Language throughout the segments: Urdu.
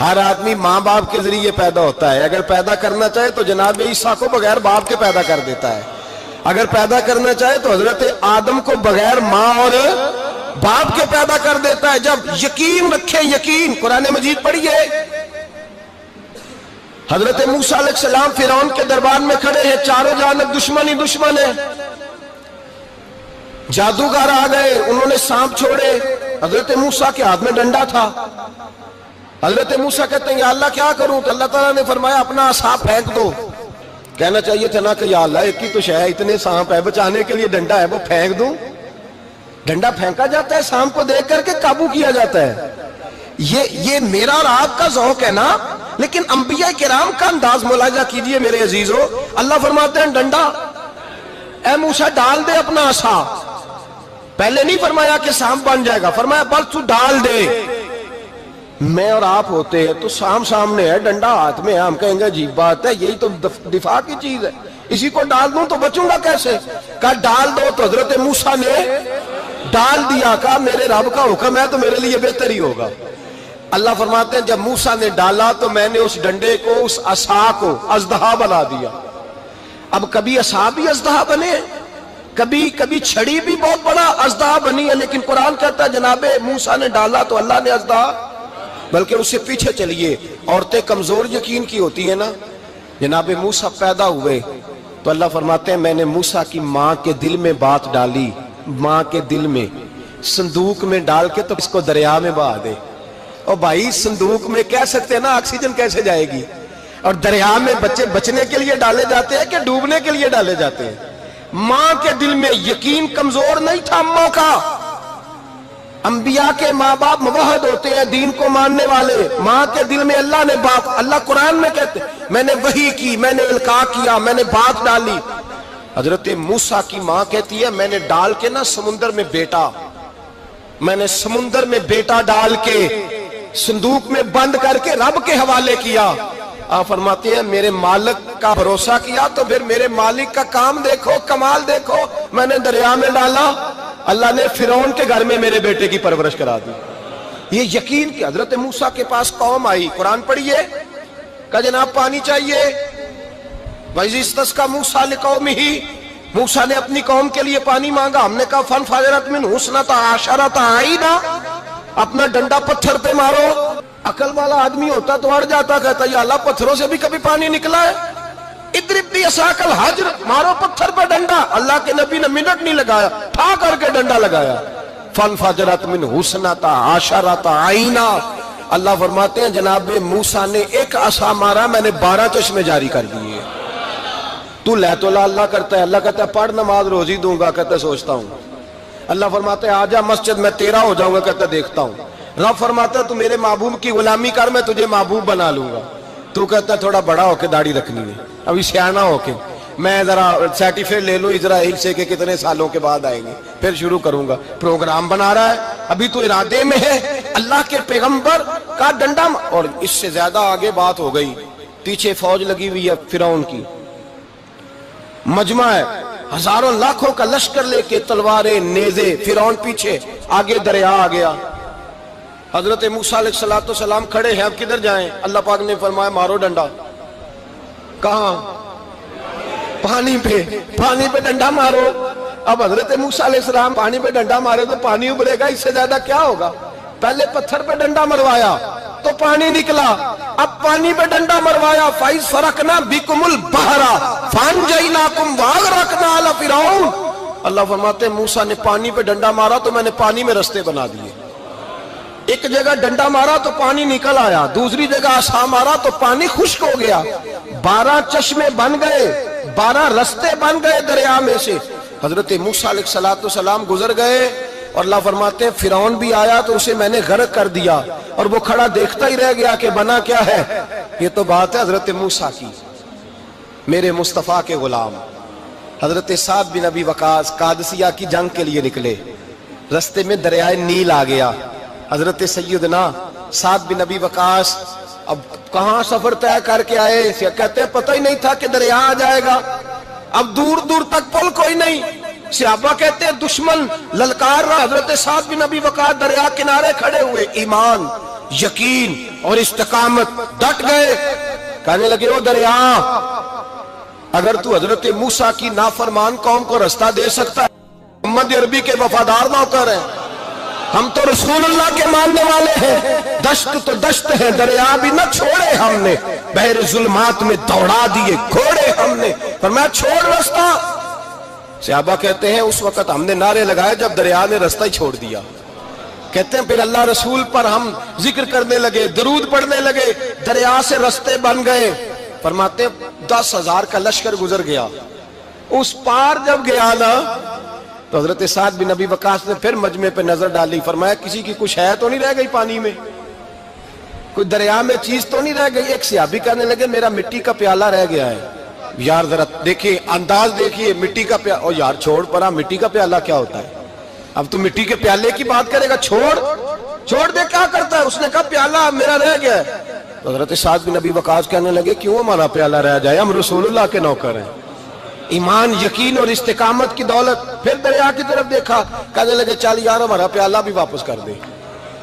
ہر آدمی ماں باپ کے ذریعے پیدا ہوتا ہے، اگر پیدا کرنا چاہے تو جناب عیسیٰ کو بغیر باپ کے پیدا کر دیتا ہے، اگر پیدا کرنا چاہے تو حضرت آدم کو بغیر ماں اور باپ کے پیدا کر دیتا ہے۔ جب یقین رکھیں، یقین، قرآن مجید پڑھیے، حضرت موسیٰ علیہ السلام فرعون کے دربار میں کھڑے ہیں، چاروں جانب دشمن ہی دشمن ہے، جادوگر آ گئے، انہوں نے سانپ چھوڑے، حضرت موسیٰ کے ہاتھ میں ڈنڈا تھا۔ حضرت موسیٰ کہتے ہیں یا اللہ کیا کروں؟ تو اللہ تعالیٰ نے فرمایا اپنا عصا پھینک دو۔ کہنا چاہیے تھا نا کہ یا اللہ ایک ہی تو شے ہے، اتنے سانپ ہے، بچانے کے لیے ڈنڈا ہے وہ پھینک دوں؟ ڈنڈا پھینکا جاتا ہے، سانپ کو دیکھ کر کے قابو کیا جاتا ہے۔ یہ میرا اور آپ کا ذوق ہے نا، لیکن انبیاء کرام کا انداز ملاحظہ کیجئے میرے عزیزو۔ اللہ فرماتے ہیں ڈنڈا، اے موسیٰ ڈال دے اپنا عصا۔ پہلے نہیں فرمایا کہ سانپ بن جائے گا، فرمایا بس تو ڈال دے۔ میں اور آپ ہوتے ہیں تو سام سامنے ہے، ڈنڈا ہاتھ میں ہے، ہم کہیں گے عجیب بات ہے، یہی تو دفاع کی چیز ہے، اسی کو ڈال دوں تو بچوں گا کیسے؟ کہا ڈال دو، تو حضرت موسیٰ نے ڈال دیا، کہا میرے رب کا حکم ہے تو میرے لیے بہتر ہی ہوگا۔ اللہ فرماتے ہیں جب موسیٰ نے ڈالا تو میں نے اس ڈنڈے کو، اس عصا کو اژدہا بنا دیا۔ اب کبھی عصا بھی اژدہا بنے، کبھی چھڑی بھی بہت بڑا اژدہا بنی ہے، لیکن قرآن کہتا ہے جناب موسیٰ نے ڈالا تو اللہ نے اژدہا، بلکہ اس سے پیچھے چلیے، عورتیں کمزور یقین کی ہوتی ہیں نا۔ جناب موسیٰ پیدا ہوئے تو اللہ فرماتے ہیں میں نے موسیٰ کی ماں کے دل میں بات ڈالی، ماں کے دل میں، صندوق میں ڈال کے تو اس کو دریا میں بہا دے۔ اور بھائی صندوق میں کہہ سکتے ہیں نا آکسیجن کیسے جائے گی، اور دریا میں بچے بچنے کے لیے ڈالے جاتے ہیں کہ ڈوبنے کے لیے ڈالے جاتے ہیں؟ ماں کے دل میں یقین کمزور نہیں تھا اماں کا۔ انبیاء کے ماں باپ موحد ہوتے ہیں، دین کو ماننے والے، ماں کے دل میں اللہ نے بات، اللہ قرآن میں کہتے میں نے وحی کی، میں نے القاء کیا، میں نے بات ڈالی۔ حضرت موسیٰ کی ماں کہتی ہے میں نے ڈال کے نا سمندر میں بیٹا، میں نے سمندر میں بیٹا ڈال کے صندوق میں بند کر کے رب کے حوالے کیا۔ آپ فرماتے ہیں میرے مالک کا بھروسہ کیا تو پھر میرے مالک کا کام دیکھو، کمال دیکھو، میں نے دریا میں ڈالا، اللہ نے فرعون کے گھر میں میرے بیٹے کی پرورش کرا دی۔ یہ یقین کہ حضرت موسیٰ کے پاس قوم آئی، قرآن پڑھیے، کہا جناب پانی چاہیے، وَإِذِ اسْتَسْقَىٰ مُوسَىٰ لِقَوْمِهِ، موسیٰ نے اپنی قوم کے لیے پانی مانگا، ہم نے کہا فَانْفَجَرَتْ مِنْهُ اثْنَتَا عَشَرَةَ عَيْنًا، اپنا ڈنڈا پتھر پہ مارو۔ عقل والا آدمی ہوتا تو اڑ جاتا، کہتا یا اللہ پتھروں سے بھی کبھی پانی نکلا ہے؟ اضرب بعصاک الحجر، مارو پتھر پہ ڈنڈا۔ اللہ کے نبی نے منٹ نہیں لگایا، ٹھا کر کے ڈنڈا لگایا، فَانْفَجَرَتْ مِنْهُ اثْنَتَا عَشَرَةَ عَيْنًا۔ اللہ فرماتے ہیں جناب موسیٰ نے ایک عصا مارا، میں نے 12 چشمے جاری کر دیے۔ تو لے تو اللہ کرتا ہے، اللہ کہتا ہے پڑھ نماز روزی دوں گا، کہتا ہے سوچتا ہوں۔ اللہ فرماتا ہے آجا مسجد میں تیرا ہو جاؤں گا، کہتا ہے دیکھتا ہوں۔ رب فرماتا ہے تو میرے محبوب کی غلامی کر، میں تجھے محبوب بنا لوں گا۔ تو کہتا ہے تھوڑا بڑا ہو کے داڑھی رکھنی ہے، ابھی سیانا ہو کے، میں ذرا سرٹیفکیٹ لے لوں اسرائیل سے کہ کتنے سالوں کے بعد آئیں گے، پھر شروع کروں گا۔ پروگرام بنا رہا ہے، ابھی تو ارادے میں ہے۔ اللہ کے پیغمبر کا ڈنڈا، اور اس سے زیادہ آگے بات ہو گئی، پیچھے فوج لگی ہوئی ہے فرعون کی، مجمع ہے، ہزاروں لاکھوں کا لشکر لے کے، تلواریں، نیزے، فرعون پیچھے، آگے دریا آ گیا۔ حضرت موسیٰ علیہ السلام کھڑے ہیں، اب کدھر جائیں؟ اللہ پاک نے فرمایا مارو ڈنڈا۔ کہاں؟ پانی پہ ڈنڈا مارو۔ اب حضرت موسیٰ علیہ السلام پانی پہ ڈنڈا مارے تو پانی ابلے گا، اس سے زیادہ کیا ہوگا؟ پہلے پتھر پہ ڈنڈا مروایا تو پانی نکلا، اب پانی پہ ڈنڈا مروایا، فَإِذْ فَرَقْنَا بِكُمُ الْبَحْرَ فَأَنْجَيْنَاكُمْ وَأَغْرَقْنَا آلَ فِرْعَوْنَ۔ اللہ فرماتے ہیں موسیٰ نے پانی پہ ڈنڈا مارا تو میں نے پانی میں رستے بنا دیے۔ ایک جگہ ڈنڈا مارا تو پانی نکل آیا، دوسری جگہ عصا مارا تو پانی خشک ہو گیا، 12 چشمے بن گئے، 12 رستے بن گئے دریا میں سے۔ حضرت موسیٰ علیہ السلام گزر گئے، اور اللہ فرماتے ہیں فرعون بھی آیا تو اسے میں نے غرق کر دیا، اور وہ کھڑا دیکھتا ہی رہ گیا کہ بنا کیا ہے۔ یہ تو بات ہے حضرت موسیٰ کی، میرے مصطفیٰ کے غلام۔ حضرت سعد بن ابی وقاص قادسیہ کی جنگ کے لیے نکلے، رستے میں دریائے نیل آ گیا۔ حضرت سیدنا سعد بن ابی وقاص اب کہاں سفر طے کر کے آئے، کہتے ہیں پتہ ہی نہیں تھا کہ دریا آ جائے گا، اب دور دور تک پل کوئی نہیں۔ صحابہ کہتے ہیں دشمن للکار رہا، حضرت سعد بن ابی وقاص دریا کنارے کھڑے ہوئے، ایمان یقین اور استقامت، ڈٹ گئے. کہنے لگے او دریا، اگر تو حضرت موسیٰ کی نافرمان قوم کو رستہ دے سکتا ہے، محمد عربی کے وفادار نوکر ہیں، ہم تو رسول اللہ کے ماننے والے ہیں، دشت تو دشت ہے، دریا بھی نہ چھوڑے ہم نے، بحر ظلمات میں دوڑا دیے گھوڑے ہم نے، فرمایا چھوڑ رستہ. صحابہ کہتے ہیں اس وقت ہم نے نعرے لگائے جب دریا نے رستہ ہی چھوڑ دیا. کہتے ہیں پھر اللہ رسول پر ہم ذکر کرنے لگے، درود پڑھنے لگے، دریا سے رستے بن گئے. فرماتے 10,000 کا لشکر گزر گیا. اس پار جب گیا نا تو حضرت سعد بن ابی وقاص نے پھر مجمع پہ نظر ڈالی. فرمایا کسی کی کچھ ہے تو نہیں رہ گئی پانی میں، کوئی دریا میں چیز تو نہیں رہ گئی. ایک صحابی کہنے لگے میرا مٹی کا پیالہ رہ گیا ہے. یار ذرا دیکھیے انداز دیکھیے، مٹی کا پیالہ. اور یار چھوڑ پڑا، مٹی کا پیالہ کیا ہوتا ہے؟ اب تو مٹی کے پیالے کی بات کرے گا، چھوڑ دے کیا کرتا ہے. اس نے کہا پیالہ میرا رہ گیا ہے. تو حضرت سعد بن ابی وقاص کہنے لگے کیوں ہمارا پیالہ رہ جائے، ہم رسول اللہ کے نوکر ہیں. ایمان، یقین اور استقامت کی دولت. پھر دریا کی طرف دیکھا، کہنے لگے چل یار ہمارا پیالہ بھی واپس کر دے.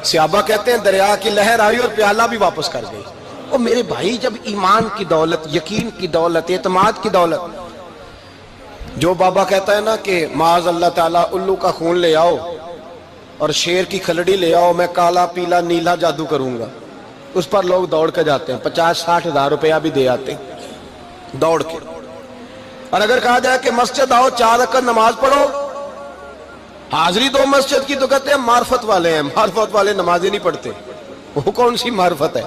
صحابہ کہتے ہیں دریا کی لہر آئی اور پیالہ بھی واپس کر گئی. اور میرے بھائی جب ایمان کی دولت، یقین کی دولت، اعتماد کی دولت، جو بابا کہتا ہے نا کہ معاذ اللہ تعالیٰ الو کا خون لے آؤ اور شیر کی کھلڑی لے آؤ، میں کالا پیلا نیلا جادو کروں گا، اس پر لوگ دوڑ کے جاتے ہیں، 50-60 ہزار روپیہ بھی دے آتے ہیں دوڑ کے. اور اگر کہا جائے کہ مسجد آؤ 4 رکعت نماز پڑھو، حاضری دو مسجد کی، تو کہتے ہیں معرفت والے ہیں. معرفت والے نمازیں نہیں پڑھتے، وہ کون سی معرفت ہے؟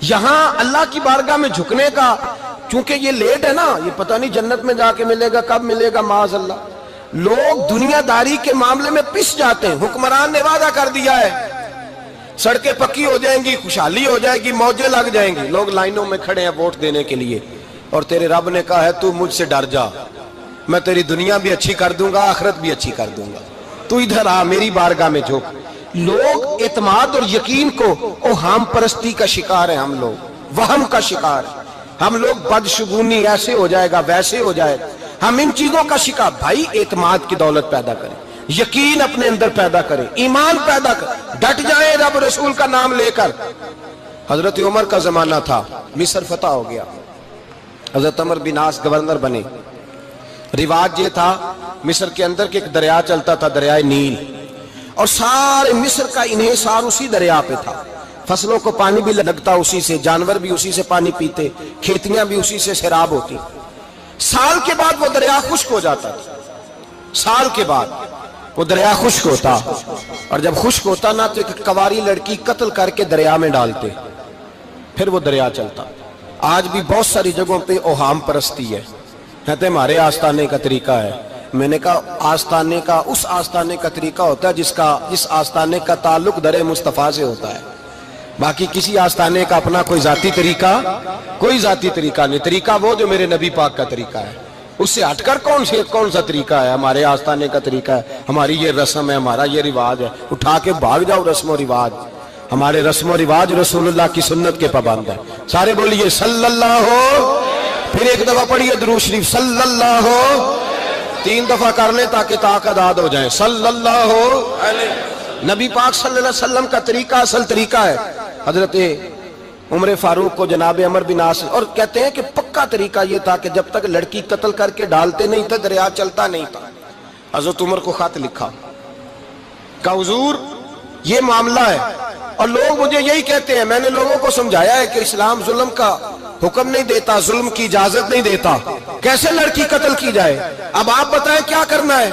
یہاں اللہ کی بارگاہ میں جھکنے کا، چونکہ یہ لیٹ ہے نا، یہ پتہ نہیں جنت میں جا کے ملے گا، کب ملے گا، معاذ اللہ. لوگ دنیا داری کے معاملے میں پس جاتے ہیں. حکمران نے وعدہ کر دیا ہے سڑکیں پکی ہو جائیں گی، خوشحالی ہو جائے گی، موجیں لگ جائیں گی، لوگ لائنوں میں کھڑے ہیں ووٹ دینے کے لیے. اور تیرے رب نے کہا ہے تو مجھ سے ڈر جا، میں تیری دنیا بھی اچھی کر دوں گا، آخرت بھی اچھی کر دوں گا، تو ادھر آ میری بارگاہ میں جھک. لوگ اعتماد اور یقین کو اوہام پرستی کا شکار ہیں، ہم لوگ وہم کا شکار ہیں. ہم لوگ بدشگونی، ایسے ہو جائے گا ویسے ہو جائے گا، ہم ان چیزوں کا شکار. بھائی اعتماد کی دولت پیدا کریں، یقین اپنے اندر پیدا کریں، ایمان پیدا کریں، ڈٹ جائیں رب رسول کا نام لے کر. حضرت عمر کا زمانہ تھا، مصر فتح ہو گیا، حضرت عمر بن عاص گورنر بنے. رواج یہ تھا مصر کے اندر کہ ایک دریا چلتا تھا، دریائے نیل، اور سارے مصر کا انحصار اسی دریا پہ تھا. فصلوں کو پانی بھی لگتا اسی سے، جانور بھی اسی سے پانی پیتے، کھیتیاں بھی اسی سے سیراب ہوتی. سال کے بعد وہ دریا خشک ہو جاتا تھا، سال کے بعد وہ دریا خشک ہوتا، اور جب خشک ہوتا نا تو ایک کواری لڑکی قتل کر کے دریا میں ڈالتے، پھر وہ دریا چلتا. آج بھی بہت ساری جگہوں پہ اوہام پرستی ہے، کہتے ہیں ہمارے آستانے کا طریقہ ہے. میں نے کہا آستانے کا اس آستانے کا طریقہ ہوتا ہے جس آستانے کا تعلق در مصطفیٰ سے ہوتا ہے. باقی کسی آستانے کا اپنا کوئی ذاتی طریقہ نہیں. طریقہ وہ جو میرے نبی پاک کا طریقہ ہے، اس سے ہٹ کر کون سا طریقہ ہے؟ ہمارے آستانے کا طریقہ ہے، ہماری یہ رسم ہے، ہمارا یہ رواج ہے. اٹھا کے بھاگ جاؤ رسم و رواج. ہمارے رسم و رواج رسول اللہ کی سنت کے پابند ہے. سارے بولیے صلی اللہ ہو، پھر ایک دفعہ پڑھیے درود شریف صلی اللہ ہو، 3 دفعہ کر لیں تاکہ طاقت عاد ہو جائے. صلی اللہ ہو، نبی پاک صلی اللہ علیہ وسلم کا طریقہ اصل طریقہ ہے. حضرت عمر فاروق کو جناب عمر بن عاص، اور کہتے ہیں کہ پکا طریقہ یہ تھا کہ جب تک لڑکی قتل کر کے ڈالتے نہیں تھے دریا چلتا نہیں تھا. حضرت عمر کو خط لکھا کہ حضور یہ معاملہ ہے، اور لوگ مجھے یہی کہتے ہیں. میں نے لوگوں کو سمجھایا ہے کہ اسلام ظلم کا حکم نہیں دیتا، ظلم کی اجازت نہیں دیتا، کیسے لڑکی قتل کی جائے؟ اب آپ بتائیں کیا کرنا ہے؟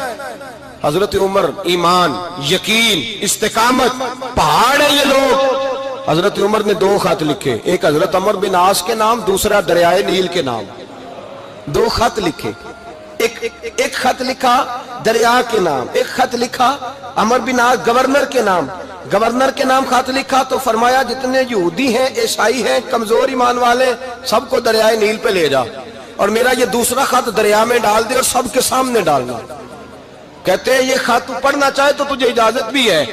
حضرت عمر ایمان، یقین، استقامت، پہاڑ ہیں یہ لوگ. حضرت عمر نے 2 خط لکھے، ایک حضرت عمر بن عاص کے نام، دوسرا دریائے نیل کے نام. 2 خط لکھے، ایک خط لکھا دریا کے نام، ایک خط لکھا عمر بن عاص گورنر کے نام. گورنر کے نام خط لکھا تو فرمایا جتنے یہودی ہیں، عیسائی ہیں، کمزور ایمان والے، سب کو دریائے نیل پہ لے جا، اور میرا یہ دوسرا خط دریا میں ڈال دے اور سب کے سامنے ڈالنا. کہتے ہیں یہ خط پڑھنا چاہے تو تجھے اجازت بھی ہے،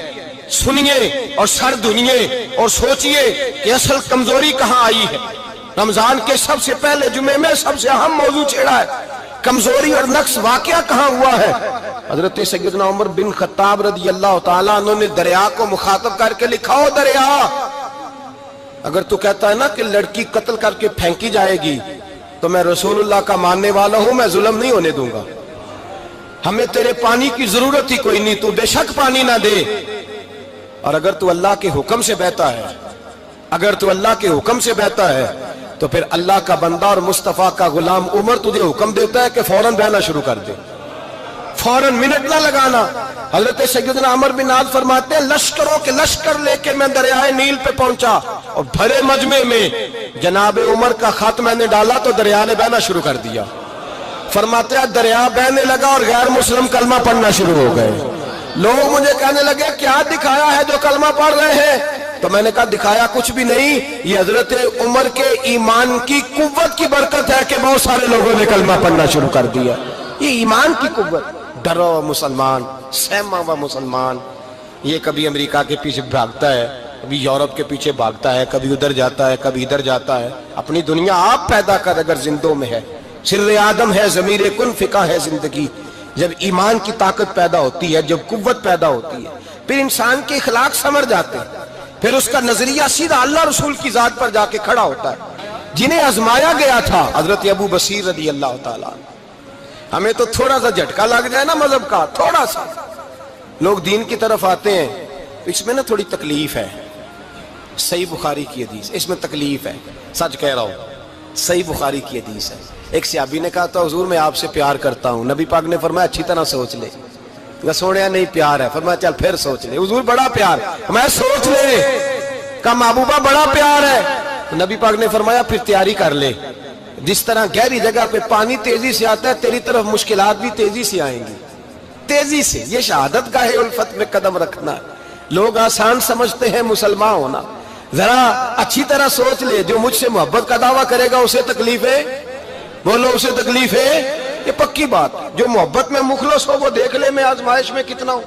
سنیے اور سر دھنیے اور سوچئے کہ اصل کمزوری کہاں آئی ہے. رمضان کے سب سے پہلے جمعے میں سب سے اہم موضوع چھیڑا ہے، کمزوری اور نقص واقعہ کہاں ہوا ہے. حضرت سیدنا عمر بن خطاب رضی اللہ تعالیٰ عنہ نے دریا کو مخاطب کر کے لکھا، او دریا اگر تو کہتا ہے نا کہ لڑکی قتل کر کے پھینکی جائے گی تو میں رسول اللہ کا ماننے والا ہوں، میں ظلم نہیں ہونے دوں گا، ہمیں تیرے پانی کی ضرورت ہی کوئی نہیں، تو بے شک پانی نہ دے۔ اور اگر تو اللہ کے حکم سے بہتا ہے، اگر تو اللہ کے حکم سے بہتا ہے تو پھر اللہ کا بندہ اور مصطفیٰ کا غلام عمر تجھے حکم دیتا ہے کہ فوراً بہنا شروع کر دے، فوراً منٹ نہ لگانا۔ حضرت سیدنا عمر بن عاص فرماتے ہیں لشکروں کے لشکر لے کے میں دریائے نیل پہ پہنچا اور بھرے مجمع میں جناب عمر کا خط میں نے ڈالا تو دریا نے بہنا شروع کر دیا۔ فرماتے ہیں دریا بہنے لگا اور غیر مسلم کلمہ پڑھنا شروع ہو گئے۔ لوگ مجھے کہنے لگے کیا دکھایا ہے جو کلمہ پڑھ رہے ہیں؟ تو میں نے کہا دکھایا کچھ بھی نہیں، یہ حضرت عمر کے ایمان کی قوت کی برکت ہے کہ بہت سارے لوگوں نے کلمہ پڑھنا شروع کر دیا۔ یہ ایمان کی قوت، ڈرا ہوا مسلمان، سہما ہوا مسلمان، یہ کبھی امریکہ کے پیچھے بھاگتا ہے، کبھی یورپ کے پیچھے بھاگتا ہے، کبھی ادھر جاتا ہے، کبھی ادھر جاتا ہے۔ اپنی دنیا آپ پیدا کر اگر زندوں میں ہے، سر آدم ہے، ضمیر کن فقہ ہے زندگی۔ جب ایمان کی طاقت پیدا ہوتی ہے، جب قوت پیدا ہوتی ہے، پھر انسان کے اخلاق سمر جاتے ہیں، پھر اس کا نظریہ سیدھا اللہ رسول کی ذات پر جا کے کھڑا ہوتا ہے۔ جنہیں آزمایا گیا تھا حضرت ابو بصیر رضی اللہ تعالیٰ، ہمیں تو تھوڑا سا جھٹکا لگ جائے نا مذہب کا، تھوڑا سا لوگ دین کی طرف آتے ہیں، اس میں نا تھوڑی تکلیف ہے۔ صحیح بخاری کی حدیث، اس میں تکلیف ہے، سچ کہہ رہا ہوں، صحیح بخاری کی حدیث ہے۔ ایک صحابی نے کہا تھا حضور میں آپ سے پیار کرتا ہوں، نبی پاک نے فرمایا اچھی طرح سوچ لے۔ سونے نہیں پیار ہے، فرمایا چل پھر سوچ لے۔ حضور بڑا پیار، میں سوچ لے۔ کہا محبوبہ بڑا پیار ہے، نبی پاک نے فرمایا پھر تیاری کر لے، جس طرح گہری جگہ پہ پانی تیزی سے آتا ہے تیری طرف مشکلات بھی تیزی سے آئیں گی، تیزی سے۔ یہ شہادت گاہ الفت میں قدم رکھنا۔ لوگ آسان سمجھتے ہیں مسلمان ہونا، ذرا اچھی طرح سوچ لے، جو مجھ سے محبت کا دعویٰ کرے گا اسے تکلیف ہے، بولو اسے تکلیف ہے، یہ پکی بات۔ جو محبت میں مخلص ہو وہ دیکھ لے میں آزمائش میں کتنا ہوں۔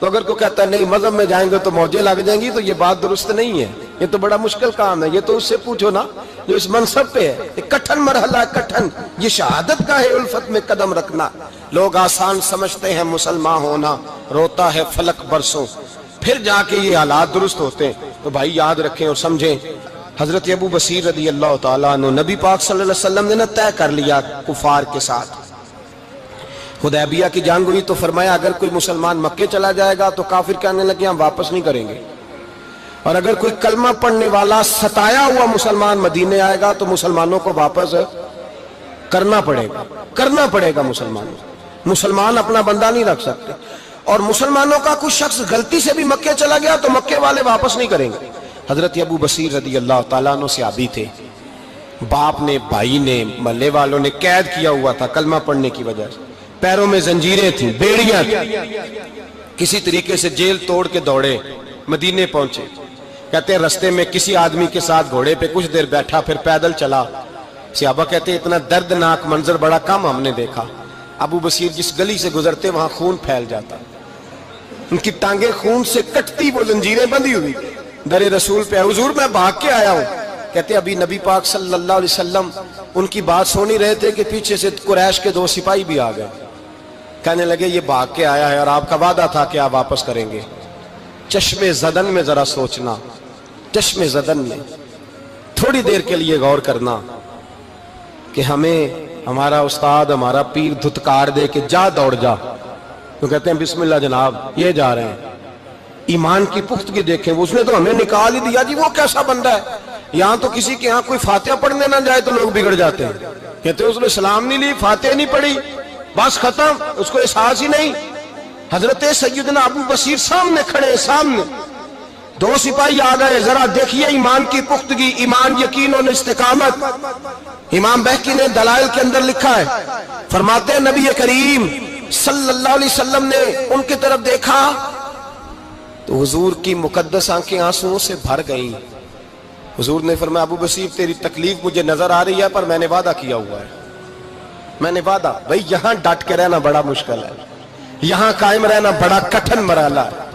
تو اگر کوئی کہتا ہے نہیں مذہب میں جائیں گے تو موجیں لگ جائیں گی، تو یہ بات درست نہیں ہے، یہ تو بڑا مشکل کام ہے۔ یہ تو اس سے پوچھو نا جو اس منصب پہ ہے، یہ کٹھن مرحلہ ہے، کٹھن۔ یہ شہادت کا ہے الفت میں قدم رکھنا۔ لوگ آسان سمجھتے ہیں مسلمان ہونا، روتا ہے فلک برسوں، پھر جا کے یہ حالات درست ہوتے ہیں۔ تو بھائی یاد رکھیں اور سمجھیں، حضرت ابو بصیر رضی اللہ تعالیٰ عنہ، نبی پاک صلی اللہ علیہ وسلم نے طے کر لیا کفار کے ساتھ، حدیبیہ کی جنگ ہوئی تو فرمایا اگر کوئی مسلمان مکے چلا جائے گا تو کافر کہنے لگے ہم واپس نہیں کریں گے، اور اگر کوئی کلمہ پڑھنے والا ستایا ہوا مسلمان مدینے آئے گا تو مسلمانوں کو واپس کرنا پڑے گا مسلمان اپنا بندہ نہیں رکھ سکتے۔ اور مسلمانوں کا کوئی شخص غلطی سے بھی مکے چلا گیا تو مکے والے واپس نہیں کریں گے۔ حضرت ابو بصیر رضی اللہ تعالیٰ عنہ صحابی تھے، باپ نے، بھائی نے، محلے والوں نے قید کیا ہوا تھا کلمہ پڑھنے کی وجہ سے، پیروں میں زنجیریں تھیں، بیڑیاں تھیں، کسی طریقے سے جیل توڑ کے دوڑے مدینے پہنچے۔ کہتے ہیں رستے میں کسی آدمی کے ساتھ گھوڑے پہ کچھ دیر بیٹھا پھر پیدل چلا۔ صحابہ کہتے ہیں اتنا دردناک منظر بڑا کم ہم نے دیکھا۔ ابو بصیر جس گلی سے گزرتے وہاں خون پھیل جاتا، ان کی ٹانگیں خون سے کٹتی، وہ زنجیریں بندھی ہوئی، در رسول پہ حضور میں بھاگ کے آیا ہوں۔ کہتے ابھی نبی پاک صلی اللہ علیہ وسلم ان کی بات سن ہی رہے تھے کہ پیچھے سے قریش کے 2 سپاہی بھی آ گئے، کہنے لگے یہ بھاگ کے آیا ہے اور آپ کا وعدہ تھا کہ آپ واپس کریں گے۔ چشم زدن میں ذرا سوچنا، چشم زدن میں تھوڑی دیر کے لیے غور کرنا کہ ہمیں ہمارا استاد، ہمارا پیر دھتکار دے کہ جا دوڑ جا، تو کہتے ہیں بسم اللہ جناب یہ جا رہے ہیں۔ ایمان کی پختگی دیکھیں، اس نے تو ہمیں نکال ہی دیا جی، وہ کیسا بندہ ہے۔ یہاں تو کسی کے یہاں کوئی فاتحہ پڑھنے نہ جائے تو لوگ بگڑ جاتے ہیں، کہتے ہیں اس نے سلام نہیں لی، فاتحہ نہیں پڑھی، بس ختم، اس کو احساس ہی نہیں۔ حضرت سیدنا ابو بصیر سامنے کھڑے، سامنے 2 سپاہی آ گئے، ذرا دیکھیے ایمان کی پختگی، ایمان، یقین اور استقامت۔ امام بہقی نے دلائل کے اندر لکھا ہے، فرماتے ہیں نبی کریم صلی اللہ علیہ وسلم نے ان کی طرف دیکھا تو حضور کی مقدس آنکھیں آنسوؤں سے بھر گئیں۔ حضور نے فرمایا ابو بصیر تیری تکلیف مجھے نظر آ رہی ہے پر میں نے وعدہ کیا ہوا ہے، میں نے وعدہ۔ بھائی یہاں ڈٹ کے رہنا بڑا مشکل ہے، یہاں قائم رہنا بڑا کٹھن مرحلہ ہے۔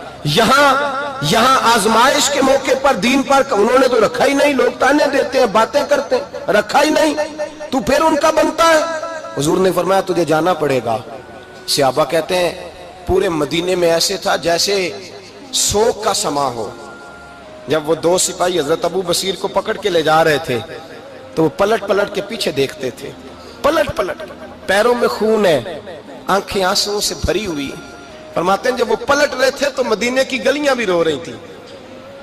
یہاں آزمائش کے موقع پر دین پر انہوں نے تو رکھا ہی نہیں، لوگ تانے دیتے ہیں، باتیں کرتے ہیں، رکھا ہی نہیں، تو پھر ان کا بنتا ہے۔ حضور نے فرمایا تجھے جانا پڑے گا۔ صحابہ کہتے ہیں پورے مدینے میں ایسے تھا جیسے سوگ کا سما ہو، جب وہ دو سپاہی حضرت ابو بصیر کو پکڑ کے لے جا رہے تھے تو وہ پلٹ پلٹ کے پیچھے دیکھتے تھے، پلٹ پلٹ، پیروں میں خون ہے، آنکھیں آنسوں سے بھری ہوئی۔ فرماتے ہیں جب وہ پلٹ رہے تھے تو مدینے کی گلیاں بھی رو رہی تھیں۔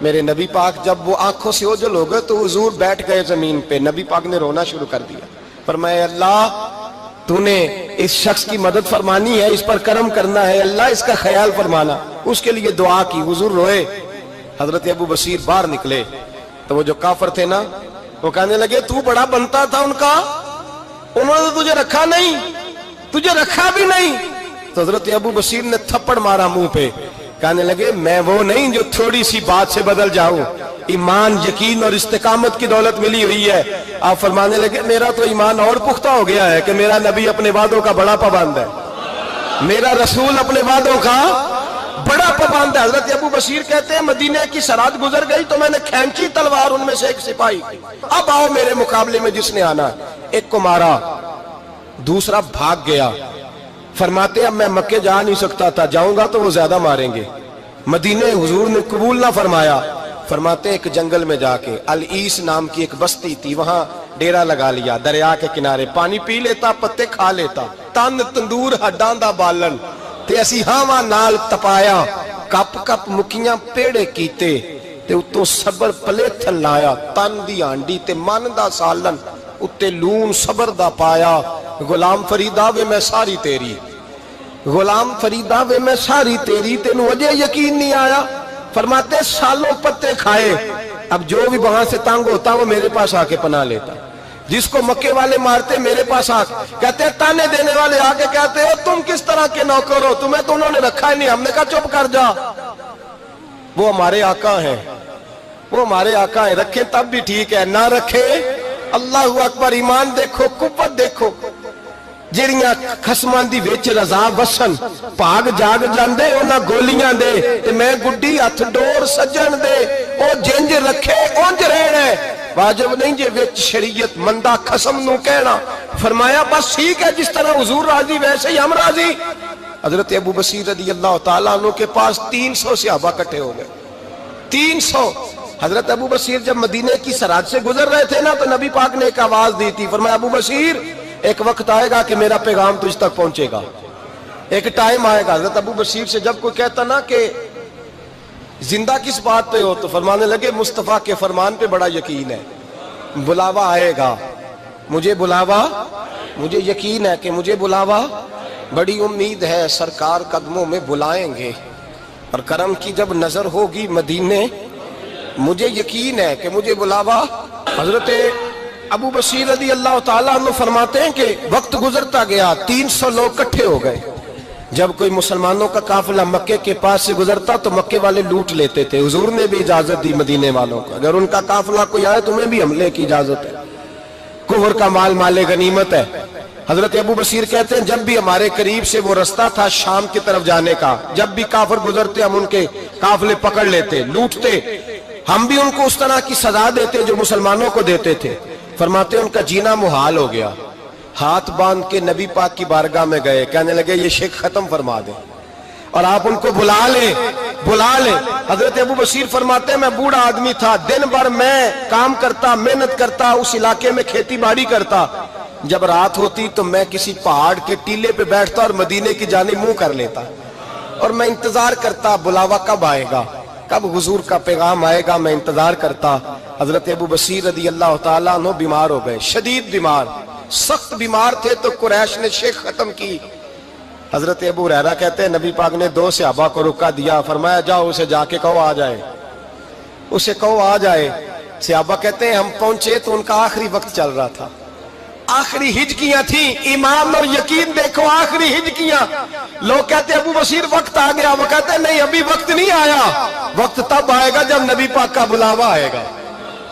میرے نبی پاک جب وہ آنکھوں سے اوجھل ہو گئے تو حضور بیٹھ گئے زمین پہ، نبی پاک نے رونا شروع کر دیا۔ فرمایا اللہ تو نے اس شخص کی مدد فرمانی ہے، اس پر کرم کرنا ہے، اللہ اس کا خیال فرمانا، اس کے لیے دعا کی، حضور روئے۔ حضرت ابو بصیر باہر نکلے تو وہ جو کافر تھے نا وہ کہنے لگے تو بڑا بنتا تھا ان کا، انہوں نے تجھے رکھا نہیں، تجھے رکھا بھی نہیں۔ تو حضرت ابو بصیر نے تھپڑ مارا منہ پہ، کہنے لگے میں وہ نہیں جو تھوڑی سی بات سے بدل جاؤں، ایمان یقین اور استقامت کی دولت ملی ہوئی ہے۔ آپ فرمانے لگے میرا تو ایمان اور پختہ ہو گیا ہے کہ میرا نبی اپنے وعدوں کا بڑا پابند ہے، میرا رسول اپنے وعدوں کا بڑا پابند ہے۔ حضرت ابو بصیر کہتے ہیں مدینے کی سرحد گزر گئی تو میں نے کھینچی تلوار ان میں سے ایک سپاہی، اب آؤ میرے مقابلے میں جس نے آنا۔ ایک کو مارا، دوسرا بھاگ گیا۔ فرماتے اب میں مکے جا نہیں سکتا تھا، جاؤں گا تو وہ زیادہ ماریں گے، مدینے حضور نے قبول نہ فرمایا۔ فرماتے ایک جنگل میں جا کے العیس نام کی ایک بستی تھی، وہاں ڈیرا لگا لیا، دریا کے کنارے، پانی پی لیتا، پتے کھا لیتا، تن تندور ہڈاں دا بالن تے اسی ہاواں نال تپایا، کپ کپ مکیاں پیڑے کیتے تے اتوں صبر پلیتھن لایا، تن دی ہانڈی تے من دا سالن اتے لون صبر دا پایا۔ غلام فریدا وے میں ساری تیری، غلام فریدا وے میں ساری تیری، تینوں وجہ یقین نہیں آیا۔ فرماتے سالوں پتے کھائے، اب جو بھی وہاں سے تنگ ہوتا وہ میرے پاس آ کے پناہ لیتا، جس کو مکے والے مارتے میرے پاس آ کہتے تانے دینے والے آ کے کہتے ہو تم کس طرح کے نوکر ہو، تمہیں تو انہوں نے رکھا ہی نہیں۔ ہم نے کہا چپ کر جا، وہ ہمارے آقا ہیں، وہ ہمارے آقا ہیں، رکھیں تب بھی ٹھیک ہے، نہ رکھے اللہ اکبر۔ ایمان دیکھو، قوت دیکھو، جیڑیاں خسماں دی وچ رضا وسن پاگ جاگ جاندے انہاں گولیاں دے تے میں گڈی ہتھ ڈور سجن دے، او جنج رکھے اونج رہنا ہے، واجب نہیں جے وچ شریعت مندہ خسم نو کہنا۔ فرمایا بس ٹھیک ہے، جس طرح حضور راضی ویسے ہی ہم راضی۔ حضرت ابو بصیر رضی اللہ تعالیٰ عنہ کے پاس 300 صحابہ کٹھے ہو گئے، 300۔ حضرت ابو بصیر جب مدینے کی سرحد سے گزر رہے تھے نا تو نبی پاک نے ایک آواز دی تھی، فرمایا ابو بصیر ایک وقت آئے گا کہ میرا پیغام تجھ تک پہنچے گا، ایک ٹائم آئے گا۔ حضرت ابو بصیر سے جب کوئی کہتا نا کہ زندہ کس بات پہ ہو تو فرمانے لگے مصطفیٰ کے فرمان پہ بڑا یقین ہے، بلاوا آئے گا، مجھے بلاوا، مجھے یقین ہے کہ مجھے بلاوا، بڑی امید ہے سرکار قدموں میں بلائیں گے، اور کرم کی جب نظر ہوگی مدینے، مجھے یقین ہے کہ مجھے بلاوا۔ حضرت ابو بصیر رضی اللہ تعالیٰ عنہ فرماتے ہیں کہ وقت گزرتا گیا، 300 لوگ کٹھے ہو گئے۔ جب کوئی مسلمانوں کا قافلہ مکے کے پاس سے گزرتا تو مکے والے لوٹ لیتے تھے، حضور نے بھی اجازت دی مدینے والوں کو، اگر ان کا قافلہ کوئی آئے تمہیں بھی حملے کی اجازت ہے، کفر کا مال مال غنیمت ہے۔ حضرت ابو بصیر کہتے ہیں جب بھی ہمارے قریب سے وہ رستہ تھا شام کی طرف جانے کا، جب بھی کافر گزرتے ہم ان کے قافلے پکڑ لیتے، لوٹتے، ہم بھی ان کو اس طرح کی سزا دیتے جو مسلمانوں کو دیتے تھے۔ فرماتے ان کا جینا محال ہو گیا، ہاتھ باندھ کے نبی پاک کی بارگاہ میں گئے، کہنے لگے یہ شرک ختم فرما دیں اور آپ ان کو بلا لیں، بلا لیں۔ حضرت ابو بصیر فرماتے ہیں میں بوڑھا آدمی تھا، دن بھر میں کام کرتا، محنت کرتا، اس علاقے میں کھیتی باڑی کرتا، جب رات ہوتی تو میں کسی پہاڑ کے ٹیلے پہ بیٹھتا اور مدینے کی جانب منہ کر لیتا اور میں انتظار کرتا بلاوا کب آئے گا، کب حضور کا پیغام آئے گا، میں انتظار کرتا۔ حضرت ابو بصیر رضی اللہ تعالیٰ عنہ بیمار ہو گئے، شدید بیمار، سخت بیمار تھے تو قریش نے شیخ ختم کی۔ حضرت ابو ہریرہ کہتے ہیں نبی پاک نے 2 صحابہ کو رکا دیا، فرمایا جاؤ اسے جا کے کہو آ جائے، اسے کہو آ جائے۔ صحابہ کہتے ہیں ہم پہنچے تو ان کا آخری وقت چل رہا تھا، آخری ہجکیاں تھیں، ایمان اور یقین دیکھو، آخری ہجکیاں۔ لوگ کہتے ابو بصیر وقت آ گیا، وہ کہتے ہیں نہیں ابھی وقت نہیں آیا، وقت تب آئے گا جب نبی پاک کا بلاوا آئے گا۔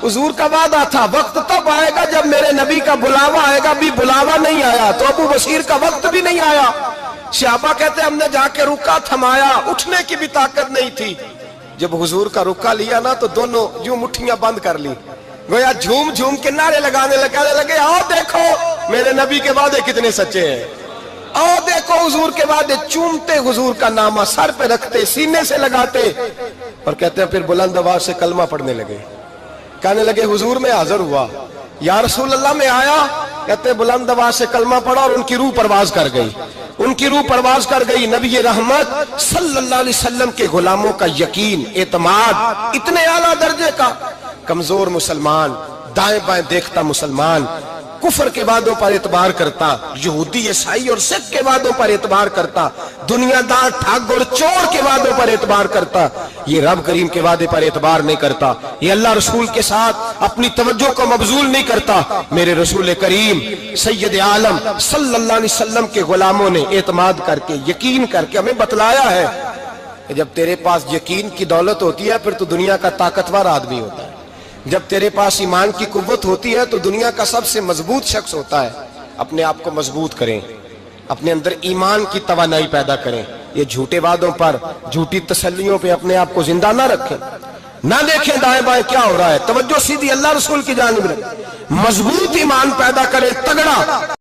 حضور کا وعدہ تھا وقت تب آئے گا جب میرے نبی کا بلاوا آئے گا، بھی بلاوا نہیں آیا تو ابو بصیر کا وقت بھی نہیں آیا۔ صحابہ کہتے ہم نے جا کے رکا تھمایا، اٹھنے کی بھی طاقت نہیں تھی۔ جب حضور کا رکا لیا نا تو دونوں یوں مٹھیاں بند کر لی، گویا جھوم جھوم کے نعرے لگانے لگے آؤ دیکھو میرے نبی کے وعدے کتنے سچے ہیں، آؤ دیکھو حضور کے وعدے، چومتے حضور کا نامہ، سر پہ رکھتے، سینے سے لگاتے۔ اور کہتے ہیں پھر بلند آواز سے کلمہ پڑھنے لگے. کہنے لگے حضور میں حاضر ہوا. یا رسول اللہ میں آیا. کہتے ہیں بلند آواز سے کلمہ پڑھا اور ان کی روح پرواز کر گئی. ان کی روح پرواز کر گئی. نبی رحمت صلی اللہ علیہ وسلم کے غلاموں کا یقین، اعتماد اتنے اعلیٰ درجے کا. کمزور مسلمان، دائیں بائیں دیکھتا مسلمان، کفر کے وعدوں پر اعتبار کرتا، یہودی عیسائی اور سکھ کے وعدوں پر اعتبار کرتا، دنیا دار ٹھگ اور چور کے وعدوں پر اعتبار کرتا، یہ رب کریم کے وعدے پر اعتبار نہیں کرتا. یہ اللہ رسول کے ساتھ اپنی توجہ کو مبذول نہیں کرتا. میرے رسول کریم سید عالم صلی اللہ علیہ وسلم کے غلاموں نے اعتماد کر کے، یقین کر کے ہمیں بتلایا ہے کہ جب تیرے پاس یقین کی دولت ہوتی ہے پھر تو دنیا کا طاقتور آدمی ہوتا ہے. جب تیرے پاس ایمان کی قوت ہوتی ہے تو دنیا کا سب سے مضبوط شخص ہوتا ہے. اپنے آپ کو مضبوط کریں، اپنے اندر ایمان کی توانائی پیدا کریں. یہ جھوٹے وعدوں پر، جھوٹی تسلیوں پہ اپنے آپ کو زندہ نہ رکھیں. نہ دیکھیں دائیں بائیں کیا ہو رہا ہے، توجہ سیدھی اللہ رسول کی جانب رکھیں. مضبوط ایمان پیدا کریں، تگڑا.